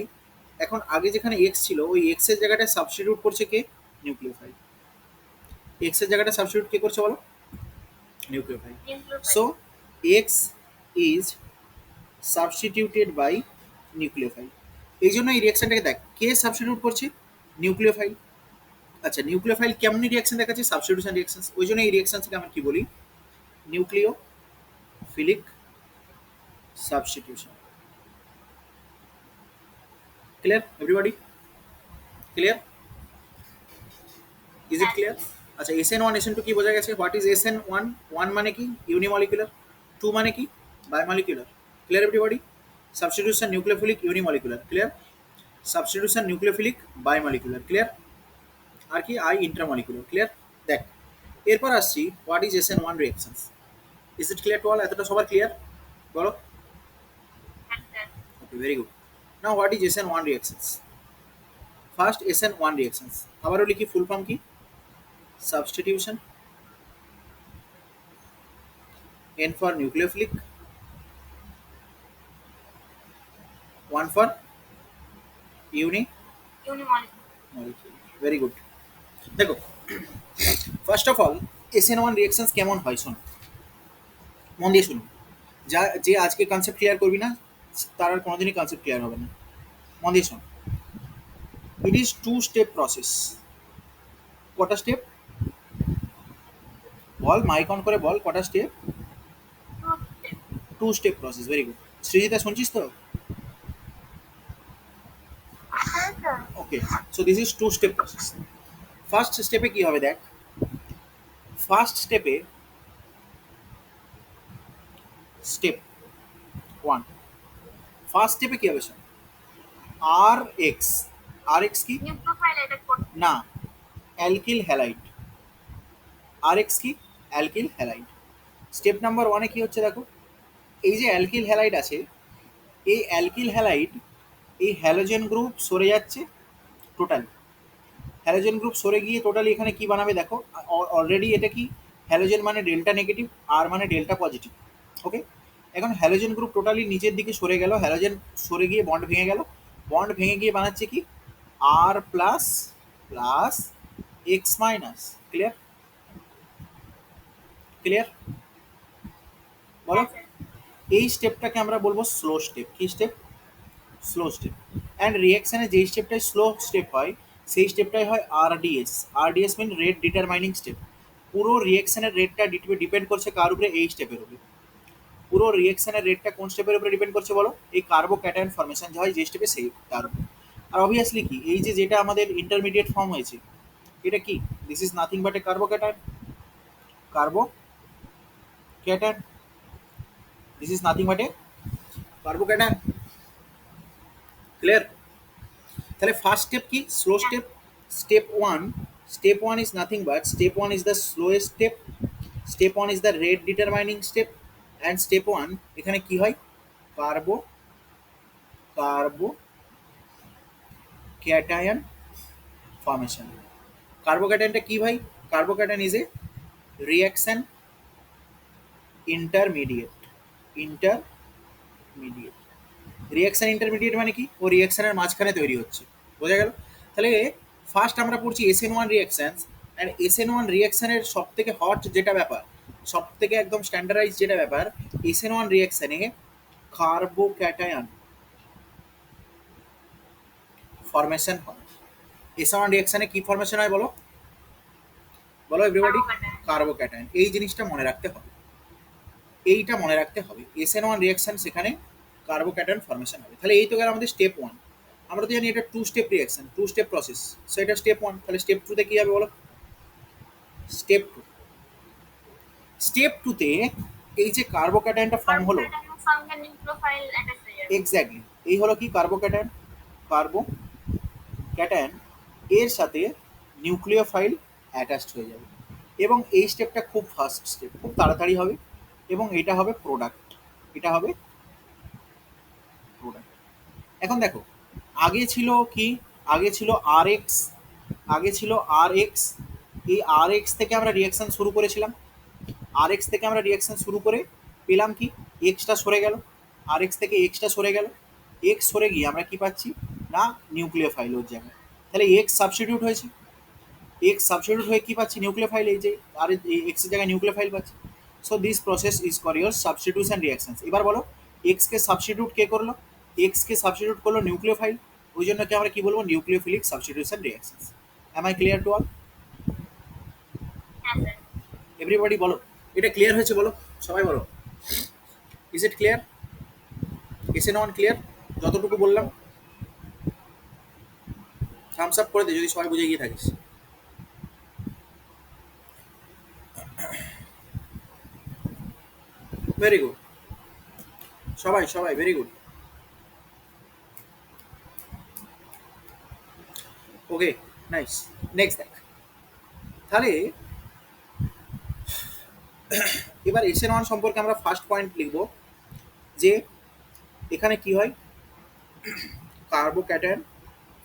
S1: এখন আগে যেখানে এক্স ছিল ওই এক্সের জায়গাটায় সাবস্টিটিউট করছে কে? নিউক্লিওফাইল। এক্সের জায়গাটা সাবস্টিটিউট কে করছে বলো? Nucleophile. So X is substituted by nucleophile. এই জন্য এই রিয়াকশনটাকে দেখ, কে সাবস্টিটিউট করছে? নিউক্লিওফাইল। আচ্ছা, নিউক্লিওফাইল কেমন রিয়াকশন দেখাচ্ছে? Substitution reaction. ওই জন্য এই রিয়াকশনকে আমরা কি বলি? Nucleophilic substitution. Clear everybody? Clear? Is it clear? আচ্ছা, SN1 SN2 কি বোঝা গেছে? What is SN1? 1 মানে কি? ইউনিমলিকুলার। 2 মানে কি? Bimolecular. Clear everybody? Substitution nucleophilic unimolecular. Clear? Substitution nucleophilic bimolecular. Clear? আর কি? I intramolecular. ক্লিয়ার? দেখ, এরপর আসছি what is SN1 reactions. Is it clear to all? এতটা সবার ক্লিয়ার? বলো। Okay, very good. Now what is SN1 reactions? First SN1 reactions আবারও লিখি, ফুল ফর্ম কি? Substitution, N for nucleophilic, 1 for uni
S2: unimolecular.
S1: Very good. দেখো, first of all SN1 reactions কেমন হয় শোনো, মন দিয়ে শুনুন। যে আজকে কনসেপ্ট ক্লিয়ার করবি না তার আর কোনোদিনই কনসেপ্ট ক্লিয়ার হবে না। মন দিয়ে শোন, it is two step process. কটা স্টেপ বল, মাইক অন করে বল, কটা step? Two step process, very good. Srijita শুনছিস তো?
S2: হ্যাঁ sir.
S1: Okay, so this is two step process. First স্টেপে কি হবে দেখ, ফার্স্ট স্টেপে স্টেপ ওয়ান, ফার্স্ট স্টেপে কি হবে শোন, আর এক্স, আর এক্স কি
S2: নিউক্লিওফাইল অ্যাটাক করতে।
S1: না, অ্যালকিল হ্যালাইড। আর এক্স কি অ্যালকিল হ্যালাইড। স্টেপ নাম্বার ওয়ানে কি হচ্ছে দেখো, এই যে অ্যালকিল হ্যালাইড আছে, এই অ্যালকিল হ্যালাইড এই হ্যালোজেন গ্রুপ সরে যাচ্ছে টোটালি। হ্যালোজেন গ্রুপ সরে গিয়ে টোটালি এখানে কি বানাবে দেখো, অলরেডি এটা কি হ্যালোজেন মানে ডেল্টা নেগেটিভ, আর মানে ডেল্টা পজিটিভ। ওকে, এখন হ্যালোজেন গ্রুপ টোটালি নিচের দিকে সরে গেল, হ্যালোজেন সরে গিয়ে বন্ড ভেঙে গেল, বন্ড ভেঙে গিয়ে বানাচ্ছে কি আর plus plus X minus. Clear? Clear বলো।
S2: হ্যাঁ স্যার।
S1: এই স্টেপটাকে আমরা বলবো স্লো স্টেপ। কি স্টেপ? Slow step. অ্যান্ড রিয়াকশানে যেই স্টেপটাই স্লো স্টেপ হয় সেই স্টেপটাই হয় RDS. RDS mean rate determining step. পুরো রিয়াকশানের রেটটা ডিপেন্ড করছে কার উপরে? এই স্টেপের উপরে। পুরো রিয়াকশানের রেটটা কোন স্টেপের উপরে ডিপেন্ড করছে বলো? এই কার্বোক্যাটায়ন ফর্মেশন যে হয় যে স্টেপে, সেই তার উপরে। আর অবভিয়াসলি কি, এই যে যেটা আমাদের ইন্টারমিডিয়েট ফর্ম হয়েছে এটা কি, this is nothing but A carbocation. Carbocation, this is nothing but A carbocation. Clear? তাহলে ফার্স্ট স্টেপ কি? স্লো
S2: হ্যাঁ
S1: step. Step one, step one is nothing but, step one is the slowest step, step one is the rate determining step. And step one এখানে কি হয়, কার্বো কার্বো cation formation. কার্বোক্যাটায়নটা কি ভাই? Carbocation is a reaction intermediate. Intermediate, reaction intermediate মানে কি, ও রিয়াকশনের মাঝখানে তৈরি হচ্ছে। বোঝা গেল? তাহলে ফার্স্ট আমরা পড়ছি SN1 রিয়াকশনস। অ্যান্ড SN1 রিয়াকশনের সব থেকে হট যেটা ব্যাপার, সব থেকে একদম স্ট্যান্ডার্ডাইজ যেটা ব্যাপার, SN1 রিয়াকশনে কার্বোক্যাটায়ন ফর্মেশন হয়। SN1 রিয়াকশনে কি ফর্মেশন হয় বলো, বলো এভরিবডি?
S2: কার্বোক্যাটায়ন।
S1: কার্বোক্যাটায়ন। এই জিনিসটা মনে রাখতে হবে, এইটা মনে রাখতে হবে। SN1 রিয়াকশন সেখানে কার্বোক্যাটায়ন ফর্মেশন হবে। তাহলে এই তো গেল আমাদের স্টেপ ওয়ান। আমরা তো জানি এটা two step reaction, two step process. So এটা স্টেপ ওয়ান। তাহলে স্টেপ টুতে কী হবে বলো? স্টেপ টু, স্টেপ টুতে এই যে কার্বোক্যাটায়নটা ফর্ম হলো,
S2: কার্বোক্যাটায়নের সঙ্গে নিউক্লিওফাইল অ্যাটাচ হয়ে যাবে।
S1: এক্স্যাক্টলি এই হলো কি কার্বোক্যাটায়ন। কার্বোক্যাটায়ন এর সাথে নিউক্লিওফাইল অ্যাটাচড হয়ে যাবে, এবং এই স্টেপটা খুব ফাস্ট স্টেপ, খুব তাড়াতাড়ি হবে, এবং এটা হবে প্রোডাক্ট। এটা হবে প্রোডাক্ট। এখন দেখো, আগে ছিল কি, আগে ছিল আর এক্স, আগে ছিল আর এক্স। এই আর এক্স থেকে আমরা রিয়াকশন শুরু করেছিলাম, আর এক্স থেকে আমরা রিয়াকশন শুরু করে পেলাম কি, এক্সটা সরে গেল, আর এক্স থেকে এক্সটা সরে গেল, এক্স সরে গিয়ে আমরা কি পাচ্ছি না, নিউক্লিওফাইল ওর জায়গায়। তাহলে এক্স সাবস্টিটিউট হয়েছে, এক্স সাবস্টিটিউট হয়ে কি পাচ্ছি, নিউক্লিওফাইল। এই যে আর এক্স এর জায়গায় নিউক্লিওফাইল পাচ্ছি। So this process is call your substitution reactions. এবার বলো, এক্স কে সাবস্টিটিউট কে করলো? এক্স কে সাবস্টিটিউট করলো নিউক্লিওফাইল। ওই জন্য কি আমরা কি বলবো, nucleophilic substitution reactions. Am I clear to all?
S2: হ্যাঁ স্যার।
S1: এভরিবডি বলো, এটা ক্লিয়ার হয়েছে বলো, সবাই বলো। Is it clear? SN1 clear? যতটুকু বললাম থামস আপ করে দে যদি সবাই বুঝে গিয়ে থাকিস। ভেরি গুড, সবাই সবাই ভেরি গুড। ওকে, নাইস। নেক্সট দেখ, তাহলে এবার SN1 সম্পর্কে আমরা ফার্স্ট পয়েন্ট লিখব যে এখানে কি হয়, কার্বোক্যাটায়ন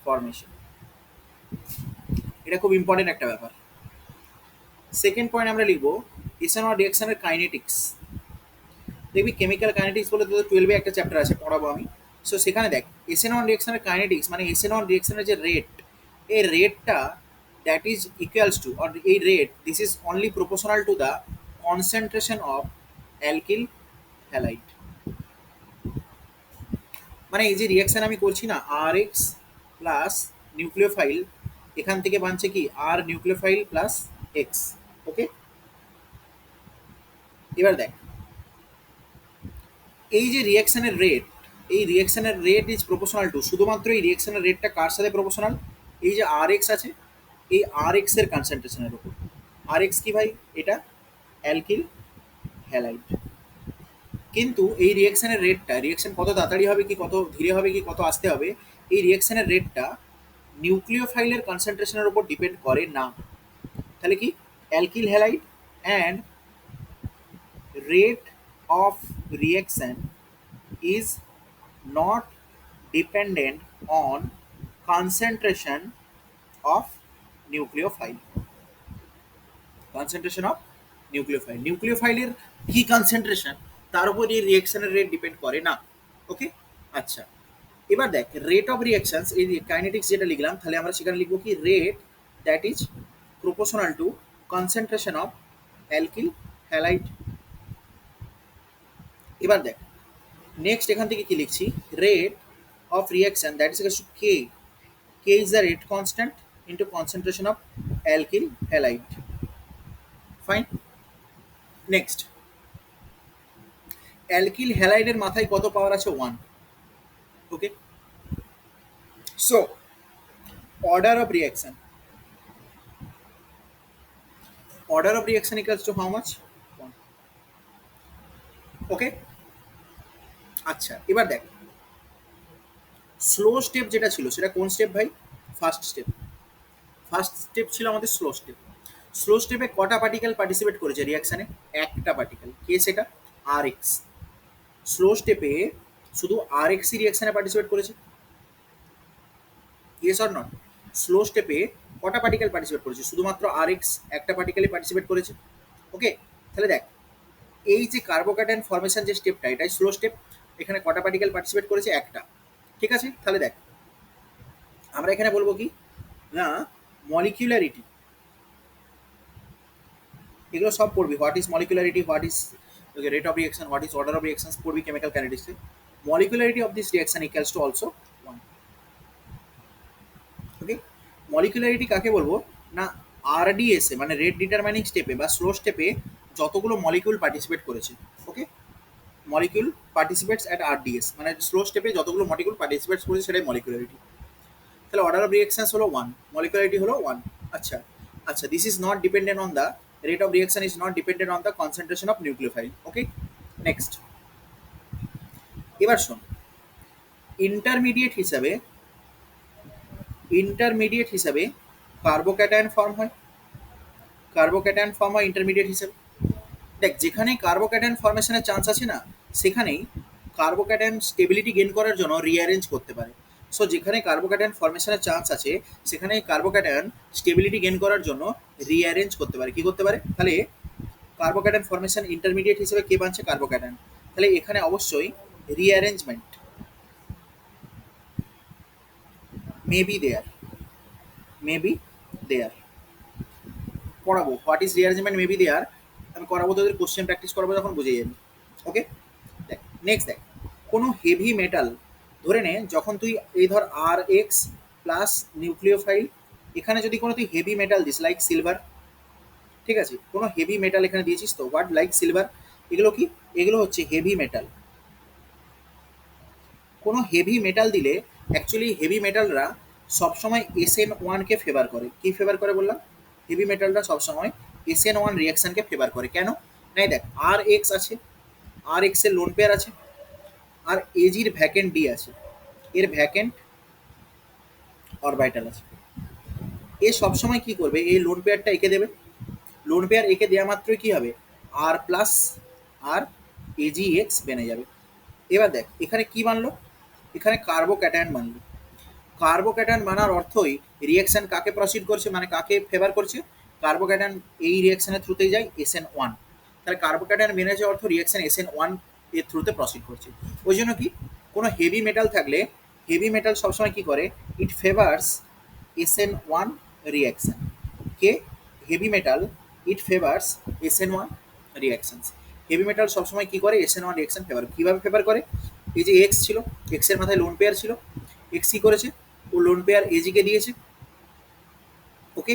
S1: ফর্মেশন। এটা খুব ইম্পর্টেন্ট একটা ব্যাপার। সেকেন্ড পয়েন্ট আমরা লিখব SN1 রিয়াকশনের কাইনেটিক্স। দেখবি কেমিক্যাল কাইনেটিক্স বলে তোদের 12-এ একটা চ্যাপ্টার আছে, পড়াবো আমি। সো সেখানে দেখ SN1 রিঅ্যাকশনের কাইনেটিক্স মানে SN1 রিঅ্যাকশনের যে রেট, এই রেটটা that is equals to, or এই rate this is only proportional to the concentration of alkyl halide. মানে এই যে রিঅ্যাকশন আমি করছি না, আর এক্স প্লাস নিউক্লিওফাইল, এখান থেকে বানছে কি আর নিউক্লিওফাইল প্লাস এক্স। ওকে, এবার দেখ এই যে রিঅ্যাকশনের রেট, এই রিঅ্যাকশনের রেট ইজ প্রপোর্শনাল টু, শুধুমাত্র এই রিঅ্যাকশনের রেটটা কার সাথে প্রপোর্শনাল, এই যে আর এক্স আছে এই আর এক্স এর কনসেন্ট্রেশনের উপর। আর এক্স কি ভাই, এটা অ্যালকিল হ্যালাইড। কিন্তু এই রিঅ্যাকশনের রেটটা, রিঅ্যাকশন কত তাড়াতাড়ি হবে কি কত ধীরে হবে কি কত আস্তে হবে, এই রিঅ্যাকশনের রেটটা নিউক্লিওফাইলের কনসেন্ট্রেশনের উপর ডিপেন্ড করে না। তাহলে কি alkyl halide and rate of reaction is not dependent on concentration of nucleophile, concentration of nucleophile, nucleophile এর কি কনসেন্ট্রেশন তার উপর এই রিঅ্যাকশনের রেট ডিপেন্ড করে না। ওকে, আচ্ছা এবার দেখ রেট অফ রিঅ্যাকশনস, এই কাইনেটিক্স যেটা লিখলাম তাহলে আমরা সেখানে লিখবো কি rate that is proportional to concentration of alkyl halide. এবার দেখ নেক্সট এখান থেকে কি লিখছি, rate of reaction that is equal to K, K is the rate constant into concentration of alkyl halide. Fine, next alkyl হ্যালাইডের মাথায় কত power আছে, 1। Okay, so order of reaction, order of reaction equals to how much, 1। ওকে, আচ্ছা এবার দেখ slow step যেটা ছিল সেটা কোন স্টেপ ভাই, ফার্স্ট স্টেপ। ফার্স্ট স্টেপ ছিল আমাদের স্লো স্টেপ। স্লো স্টেপে কটা পার্টিকেল পার্টিসিপেট করেছে রিঅ্যাকশানে, একটা পার্টিকেল, কে সেটা, আর এক্স। স্লো স্টেপে শুধু আর এক্সই রিঅ্যাকশানে পার্টিসিপেট করেছে, ইয়েস অর নট। স্লো স্টেপে কটা পার্টিকেল পার্টিসিপেট করেছে, শুধুমাত্র আর এক্স একটা পার্টিকেলই পার্টিসিপেট করেছে। ওকে, তাহলে দেখ এই যে কার্বোক্যাটায়ন ফর্মেশন যে স্টেপটা, এটাই স্লো স্টেপ, এখানে কটা পার্টিকেল পার্টিসিপেট করেছে, একটা। ঠিক আছে, তাহলে দেখ আমরা এখানে বলবো কি না, মলিকিউলারিটি, এগুলো সব পড়বি, what is molecularity, what is rate of reaction, what is order of reaction পড়বি কেমিক্যাল কাইনেটিক্সে। Molecularity of this reaction equals to also 1। Okay, molecularity কাকে বলবো না, আরডিএস এ মানে রেট ডিটারমাইনিং স্টেপে বা স্লো স্টেপে যতগুলো মলিকিউল পার্টিসিপেট করেছে। ওকে, মলিকিউল পার্টিসিপেটস অ্যাট আরডিএস মানে স্লো স্টেপে যতগুলো মলিকিউল পার্টিসিপেটস করেছে সেটাই মলিকুলারিটি। তাহলে অর্ডার অফ রিঅ্যাকশনস হলো 1, মলিকুলারিটি হলো 1। আচ্ছা আচ্ছা, this is not dependent on the rate of reaction is not dependent on the concentration of nucleophile. Okay, next এবার শোন, ইন্টারমিডিয়েট হিসাবে, ইন্টারমিডিয়েট হিসাবে কার্বোক্যাটায়ন ফর্ম হয়, কার্বোক্যাটায়ন ফর্ম হয় ইন্টারমিডিয়েট হিসাবে। দেখ যেখানেই কার্বোক্যাটায়ন ফর্মেশনের চান্স আছে না, সেখানেই কার্বোক্যাটায়ন স্টেবিলিটি গেইন করার জন্য রিঅ্যারেঞ্জ করতে পারে। সো যেখানে কার্বোক্যাটায়ন ফর্মেশনের চান্স আছে সেখানে কার্বোক্যাটায়ন স্টেবিলিটি গেইন করার জন্য রিঅ্যারেঞ্জ করতে পারে। কি করতে পারে, তাহলে কার্বোক্যাটায়ন ফর্মেশন ইন্টারমিডিয়েট হিসেবে কে বানছে, কার্বোক্যাটায়ন। তাহলে এখানে অবশ্যই rearrangement may be there, may be there পড়াবো, what is rearrangement may be there আমি করাবো, তোদের কোশ্চেন প্র্যাকটিস করাবো তখন বুঝে যাবি। ওকে, দেখ নেক্সট দেখ কোনো হেভি মেটাল ধরে নে, যখন তুই এই ধর আর এক্স প্লাস নিউক্লিওফাইল, এখানে যদি কোনো তুই heavy metal this like silver, ঠিক আছে কোনো হেভি মেটাল এখানে দিয়েছিস তো, হোয়াট লাইক সিলভার, এগুলো কি, এগুলো হচ্ছে হেভি মেটাল। কোনো হেভি মেটাল দিলে অ্যাকচুয়ালি হেভি মেটালরা সবসময় SN1 কে ফেভার করে। কি ফেভার করে বললাম, হেভি মেটালরা সবসময় SN1 রিয়াকশনকে ফেভার করে। কেন, নাই দেখ আর এক্স আছে, আর এক্স এর লোন পেয়ার আছে, আর এজির ভ্যাকেন্ট ডি আছে, এর ভ্যাকেন্ট অরবাইটাল আছে। এ সবসময় কি করবে, এই লোন পেয়ারটা এঁকে দেবে, লোন পেয়ার এঁকে দেওয়া মাত্রই কি হবে, আর প্লাস আর এজি এক্স বেনে যাবে। এবার দেখ এখানে কি বানলো, এখানে কার্বোক্যাটায়ন বানলো। কার্বোক্যাটায়ন বানার অর্থই রিঅ্যাকশন কাকে প্রসিড করছে, মানে কাকে ফেভার করছে, কার্বোক্যাটায়ন এই রিঅ্যাকশনের থ্রুতেই যায় SN1। তাহলে কার্বোক্যাটায়ন মেনে যাওয়ার অর্থ রিঅ্যাকশন SN1 এর থ্রুতে প্রসিড করছে। ওই জন্য কি কোনো হেভি মেটাল থাকলে হেভি মেটাল সবসময় কি করে, ইট ফেভার্স SN1 রিয়াকশন। কে? Heavy metal it favours SN1 reactions. Heavy metal সবসময় কি করে, SN1 রিয়াকশন ফেভার। কীভাবে ফেভার করে? এই যে এক্স ছিল, এক্সের মাথায় লোন পেয়ার ছিল, এক্স কী করেছে, ও লোন পেয়ার এজিকে দিয়েছে। ওকে,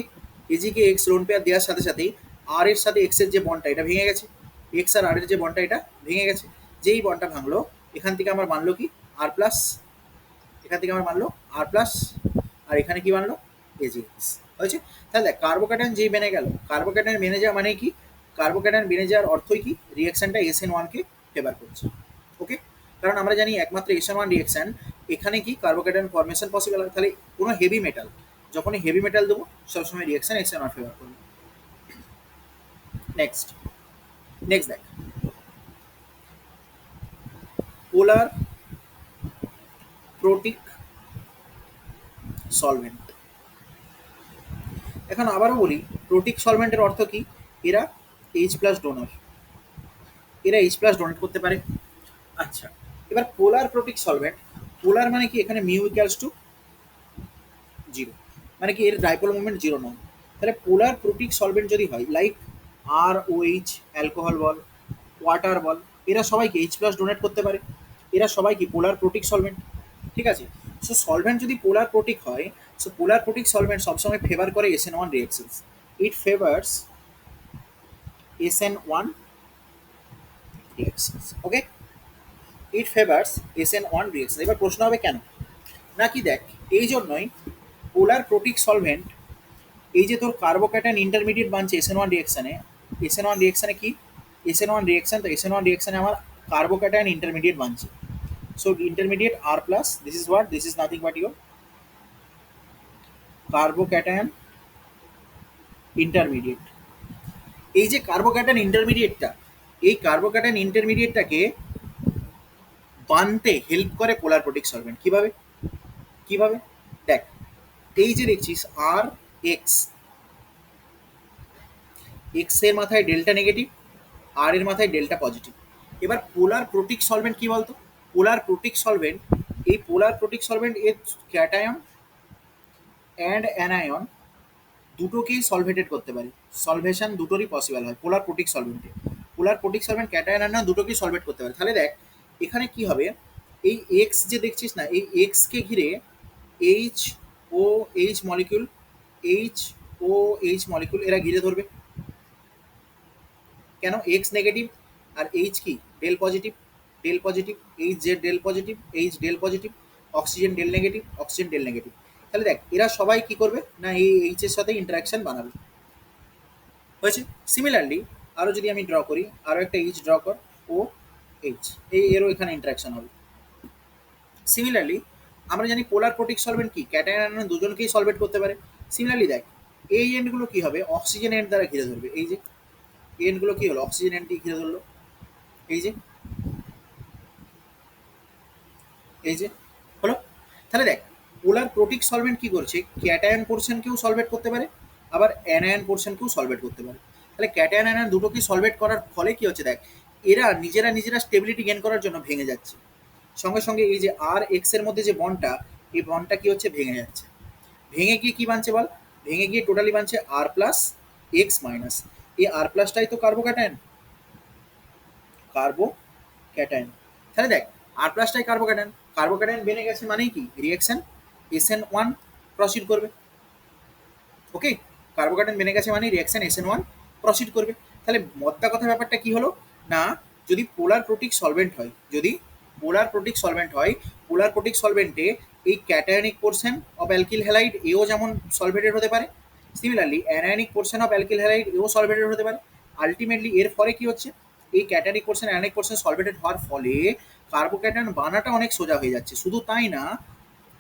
S1: এজিকে এক্স লোন পেয়ার দেওয়ার সাথে সাথেই আর এর সাথে এক্সের যে বন্ডটা এটা ভেঙে গেছে, এক্স আর আর এর যে বন্ডটা এটা ভেঙে গেছে। যেই বন্ডটা ভাঙলো এখান থেকে আমার মানলো কি আর প্লাস, এখান থেকে আমার মানলো আর প্লাস, আর এখানে কি মানলো এজি এক্স হয়েছে। তাহলে কার্বোক্যাটায়ন যেই বেনে গেল, কার্বোক্যাটায়ন বেনে যাওয়া মানে কি, কার্বোক্যাটায়ন বেনে যাওয়ার অর্থই কি, রিয়াকশনটা SN1 কে ফেভার করছে। ওকে, কারণ আমরা জানি একমাত্র SN1 রিয়াকশন এখানে কি কার্বোক্যাটায়ন ফরমেশন পসিবল হয়। তাহলে কোনো হেভি মেটাল, যখনই হেভি মেটাল দেবো সবসময় রিয়াকশন SN1 ফেভার করবে। নেক্সট নেক্সট দেখ, পোলার প্রোটিক সলভেন্ট। এখন আবারও বলি, প্রোটিক সলভেন্টের অর্থ কি, এরা H প্লাস ডোনার, এরা H প্লাস ডোনেট করতে পারে। আচ্ছা, এবার পোলার প্রোটিক সলভেন্ট, পোলার মানে কি, এখানে মিউ ইকুয়ালস টু 0, মানে কি এর ডাইপোল মোমেন্ট 0 নয়। তাহলে পোলার প্রোটিক সলভেন্ট যদি হয়, লাইক ROH, অ্যালকোহল বল, ওয়াটার বল, এরা সবাই কি H প্লাস ডোনেট করতে পারে, এরা সবাই কি পোলার প্রোটিক সলভেন্ট। ঠিক আছে, সো সলভেন্ট যদি পোলার প্রোটিক হয়, সো পোলার প্রোটিক সলভেন্ট সবসময় ফেভার করে SN1 রিয়াকশনস। ইট ফেভার্স SN1 রিয়াকশনস। ওকে, ইট ফেভার্স SN1 রিয়াকশন। এবার প্রশ্ন হবে কেন, নাকি দেখ এই জন্যই পোলার প্রোটিক সলভেন্ট, এই যে তোর কার্বোক্যাটায়ন ইন্টারমিডিয়েট বানছে SN1 রিয়াকশানে, SN1 রিয়াকশানে কি, SN1 রিয়াকশান, তো SN1 রিয়াকশানে আমার কার্বোক্যাটায়ন ইন্টারমিডিয়েট বানছে। So intermediate R plus, this is what, this is nothing but your carbocation intermediate. এই যে কার্বোক্যাটায়ন ইন্টারমিডিয়েটটা, এই কার্বোক্যাটায়ন ইন্টারমিডিয়েটটাকে বানতে হেল্প করে পোলার প্রোটিক সলভেন্ট। কিভাবে, কিভাবে দেখ, এই যে দেখছিস আর এক্স, এক্স এর মাথায় ডেল্টা নেগেটিভ, আর এর মাথায় ডেল্টা পজিটিভ। এবার পোলার প্রোটিক সলভেন্ট কি বলতো, পোলার প্রোটিক সলভেন্ট, এই পোলার প্রোটিক সলভেন্ট এর ক্যাটায়ন অ্যান্ড অ্যানায়ন দুটোকেই সলভেটেড করতে পারে, সলভেশন দুটোরই পসিবল হয় পোলার প্রোটিক সলভেন্টে। পোলার প্রোটিক সলভেন্ট ক্যাটায়ন অ্যানায়ন দুটোকেই সলভেট করতে পারে। তাহলে দেখ এখানে কি হবে, এই এক্স যে দেখছিস না, এই এক্সকে ঘিরে H O H molecule, H O H molecule এরা ঘিরে ধরবে। কেন, এক্স নেগেটিভ আর এইচ কি del positive, del positive, H জেড del positive, H del positive, oxygen del negative, oxygen del negative. তাহলে দেখ এরা সবাই কি করবে না, এই এইচ এর সাথে ইন্টারাকশন বানাবে। হয়েছে। সিমিলারলি আরও যদি আমি ড্র করি, আরও একটা এইচ ড্র কর, ও এইচ, এই এরও এখানে ইন্টারাকশন হবে। সিমিলারলি আমরা জানি পোলার প্রোটিক সলভেন্ট কি, ক্যাটায়ন অ্যানায়ন দুজনকেই সলভেট করতে পারে। সিমিলারলি দেখ এই এন্ডগুলো কি হবে, অক্সিজেন এন্ড দ্বারা ঘিরে ধরবে। এই যে এন্ডগুলো কি হলো, অক্সিজেন এন্ডটি ঘিরে ধরলো, এই যে, এই যে হলো। তাহলে দেখ পোলার প্রোটিক সলভেন্ট কি করছে, ক্যাটায়ন পোর্শনকেও সলভেট করতে পারে, আবার অ্যানায়ন পোর্শনকেও সলভেট করতে পারে। তাহলে ক্যাটায়ন অ্যানায়ন দুটোকেই সলভেট করার ফলে কি হচ্ছে, দেখ এরা নিজেরা নিজেরা স্টেবিলিটি গেইন করার জন্য ভেঙে যাচ্ছে। সঙ্গে সঙ্গে এই যে আর এক্স এর মধ্যে যে বন্ডটা, এই বন্ডটা কি হচ্ছে, ভেঙে যাচ্ছে। ভেঙে গিয়ে কি বানছে বল, ভেঙে গিয়ে টোটালি বানছে আর প্লাস এক্স মাইনাস, এই আর প্লাসটাই তো কার্বোক্যাটায়ন, কার্বোক্যাটায়ন। তাহলে দেখ আর প্লাসটাই কার্বোক্যাটায়ন, কার্বোক্যাটায়ন বেনে গেছে মানেই কি রিয়াকশন SN1 প্রসিড করবে। ওকে, কার্বোক্যাটায়ন বেনে গেছে মানে রিয়াকশন SN1 প্রসিড করবে। তাহলে মদ্দা কথা ব্যাপারটা কি হলো না, যদি পোলার প্রোটিক সলভেন্ট হয়, যদি পোলার প্রোটিক সলভেন্ট হয়, পোলার প্রোটিক সলভেন্টে এই cationic portion of alkyl halide এও যেমন সলভেটেড হতে পারে, similarly anionic portion of alkyl halide এও সলভেটেড হতে পারে। আলটিমেটলি এর ফলে কি হচ্ছে, এই ক্যাটায়নিক পোর্শন অ্যানায়নিক পোর্শন সলভেটেড হওয়ার ফলে কার্বোক্যাটায়ন বানাটা অনেক সোজা হয়ে যাচ্ছে। শুধু তাই না,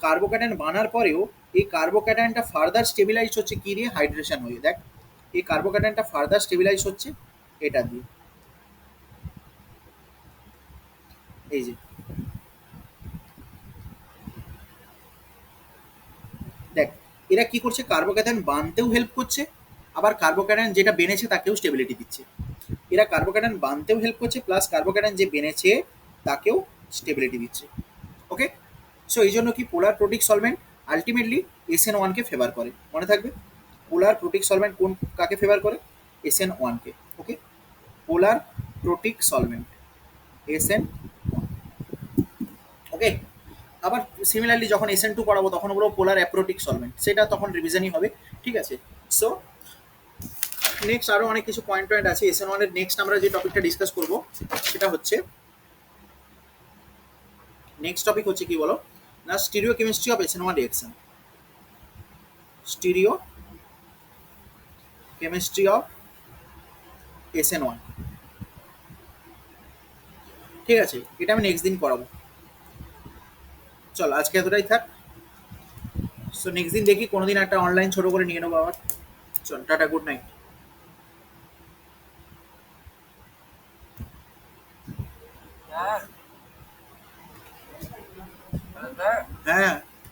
S1: কার্বোক্যাটায়ন বানার পরেও এই কার্বোক্যাটায়নটা ফার্দার স্টেবিলাইজ হচ্ছে কি দিয়ে, হাইড্রেশন হয়ে। দেখ এই কার্বোক্যাটায়নটা ফার্দার স্টেবিলাইজ হচ্ছে এটা দিয়ে, এই যে দেখ এরা কি করছে, কার্বোক্যাটায়ন বানতেও হেল্প করছে, আবার কার্বোক্যাটায়ন যেটা বেনেছে তাকেও স্টেবিলিটি দিচ্ছে। এরা কার্বোক্যাটায়ন বানতেও হেল্প করছে, প্লাস কার্বোক্যাটায়ন যে বেনেছে তাকেও স্টেবিলিটি দিচ্ছে। সো এই জন্য কি পোলার প্রোটিক সলভেন্ট আলটিমেটলি SN1 কে ফেভার করে, মনে থাকবে। পোলার প্রোটিক সলভেন্ট কোন কাকে ফেভার করে? SN1 কে। ওকে, পোলার প্রোটিক সলভেন্ট SN, ওকে। আবার সিমিলারলি যখন SN2 পড়াবো তখন বলবো পোলার অ্যাপ্রোটিক সলভেন্ট, সেটা তখন রিভিশনই হবে, ঠিক আছে। সো নেক্সট আরো অনেক কিছু পয়েন্ট পয়েন্ট আছে SN1 এর। নেক্সট আমরা যে টপিকটা ডিসকাস করব সেটা হচ্ছে, নেক্সট টপিক হচ্ছে কি বলো না, stereo chemistry of SN1 reaction. Stereo chemistry of SN1, ঠিক আছে, এটা আমি নেক্সট দিন করাবো। চল আজকে এতটাই থাক। সো নেক্সট দিন দেখি কোনোদিন একটা অনলাইন ছোট করে নিয়ে নেবো আবার। চল টাটা, গুড নাইট। হ্যাঁ